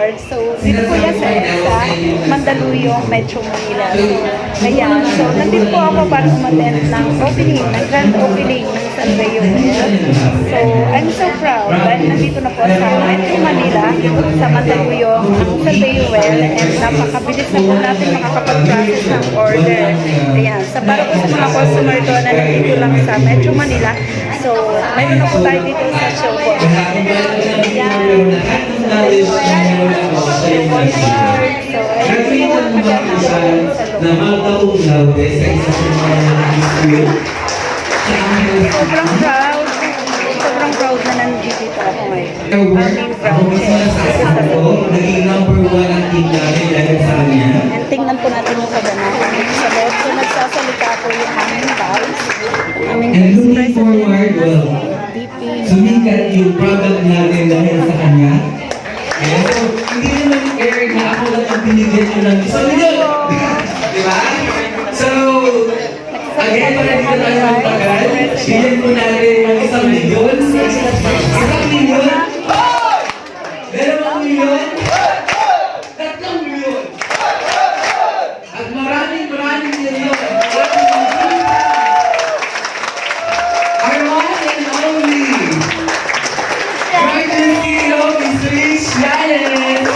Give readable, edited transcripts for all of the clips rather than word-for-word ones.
Boulevard. So, dito po yan sa Mandaluyong, Metro Manila. So, ayan. So, nandito po ako para umattend ng opening, ng grand opening ng Salveo Well. So, I'm so proud dahil nandito na po sa Metro Manila, sa Mandaluyong, ang Salveo Well, and napakabilis na po natin makakapag-process ng order. Ayan. Sa para po sa mga customer ko na nandito lang sa Metro Manila. So, mayroon na po tayo dito sa show po. Ayan. So, ayun po maganda sa loob. Sobrang proud. Sobrang proud na nandito ako ngayon. Aming project. Naging number 1 ang team namin dahil sa kanya. And tingnan po natin yung kaganahan sa loob. So, nagsasalita po yung aming boss. Aming And looking forward, well, VP. sumikat yung product natin dahil sa kanya. Ayan, so, hindi naman Eric na ako lang ang binigyan nyo ng isang milyon. Diba? So, again, para dito tayo magtagal, bilhin po natin ng 1 milyon. 1 milyon? 2 milyon? 3 milyon? At maraming milyon. Our one and only Martin Kilo is Rich Yanes.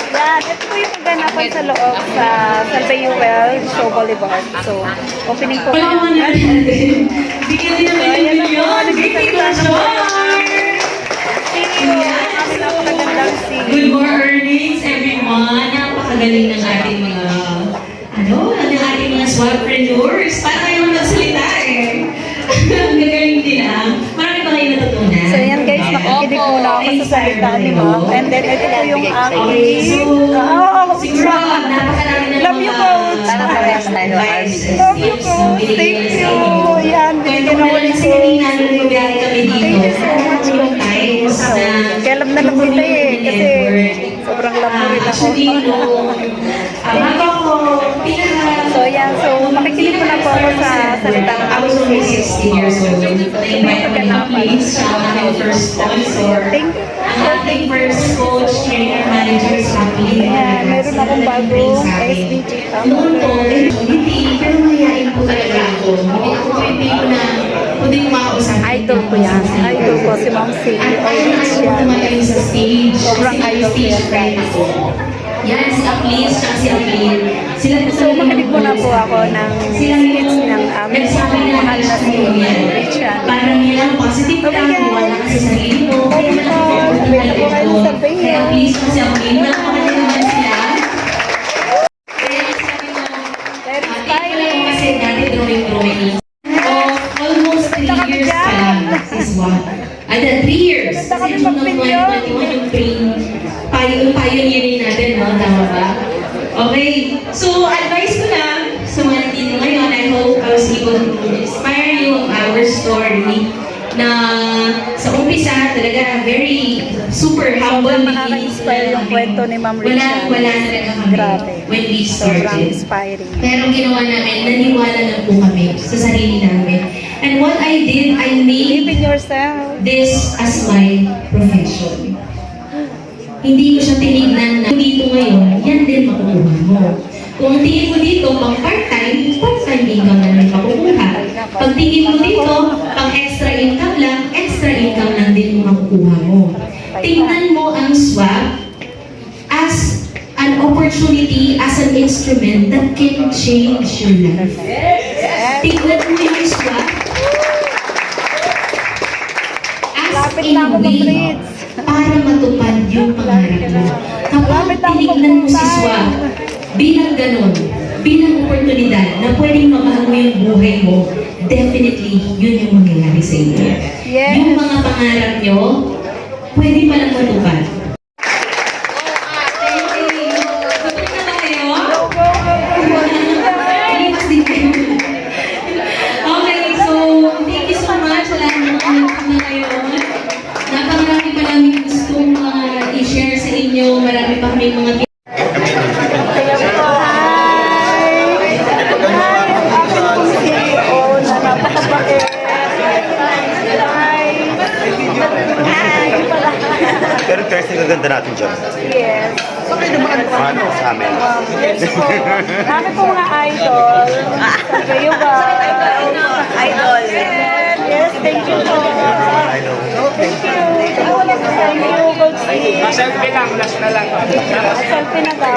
Yeah, ito po yung kaganapan sa loob sa Salveo Well, Show Boulevard. So, opening po. Palawan natin din. Bigyan din naman yung milyon. Bigyan na Good more earnings, everyone. Napakagaling ng ating mga, ng ating mga swapreneurs. Para kayo magsalita eh. Ang gagaling din Marami pa kayo natutunan. So, yan guys, nakikinig muna ako sa salita ni Ma'am. And then, ito po yung aking... Siguro, napakarami na Love you, Coach. Love you, Coach. Thank you. Yan, binigyan ako ni Kasi kanina nung lugar kami dito. Thank you so much, Coach. Kaya alam na lang kita eh. Kasi sobrang love mo rin ako. Actually, bago ako, So, yan. So, makikinig po na po ako sa salita ng I was only 16 years old. Na-invite ko na please sa aking first sponsor. Thank you. Ang ating first coach, trainer, manager sa akin. Ayan, meron akong bagong SBG Noon po, hindi, pero mayayain po talaga ako. Hindi ako pwede ko na, hindi ko makausap. Idol ko yan. Idol ko si Ma'am C. At Orange yan. tumatay sa stage. Sobrang idol ko yan, guys. Yan, si Aplis, tsaka si Aplin. Sila po So, makinig po na po ako ng skits ng aming mahal na si Richard. Parang nilang positive Okay, lang, guys. wala ka sa sarili mo. Okay, guys. Available po kayo sa Salveo. Kaya please po si Aplin, malakaman naman sila. Kaya sabi ko, Very ito inspiring. kasi dati drawing. Almost 3 years pa lang, sis Juan. 3 years. Ganda Kasi kami June of magpinyo. 2021 yung pioneering natin, no? Tama ba? Okay. So, advice ko lang sa mga nandito ngayon, I hope I was able to inspire you of our story na sa umpisa talaga very super humble Sobrang nakaka-inspire yung kwento ni Ma'am Richard. Wala talaga kami Grabe. when we Sobrang started. inspiring. Pero ang ginawa namin, naniwala lang po kami sa sarili namin. And what I did, I Believe made in yourself. this as my profession. Hindi ko siya tinignan na dito ngayon, yan din makukuha mo. Kung ang tingin mo dito, pang part-time income na rin makukuha. Pag tingin mo dito, pang extra income lang din mo makukuha mo. Tingnan mo ang swap as an opportunity, as an instrument that can change your life. Tingnan mo yung swap as Lapit a na ako way mag-reads. para matupad yung pangarap mo. Kapag tinignan mo si swap bilang ganun, bilang oportunidad na pwedeng mabago yung buhay mo, definitely yun yung mangyayari sa inyo. Yes. Yung mga pangarap nyo, pwede palang matupad. Gutom na ba kayo? Limas din kayo. Okay, so thank you so much sa lahat ng mga na ngayon. Napakarami pa namin gustong i-share sa inyo. Marami pa kami mga Hi! gaganda natin dyan. Yes. Ano sa amin? Yes po. Marami po mga idol. Sa iyo ba? Idol. Yes, thank you po. I know. Thank you. Thank you, Coach Steve. Selfie lang, last na lang. Selfie na daw.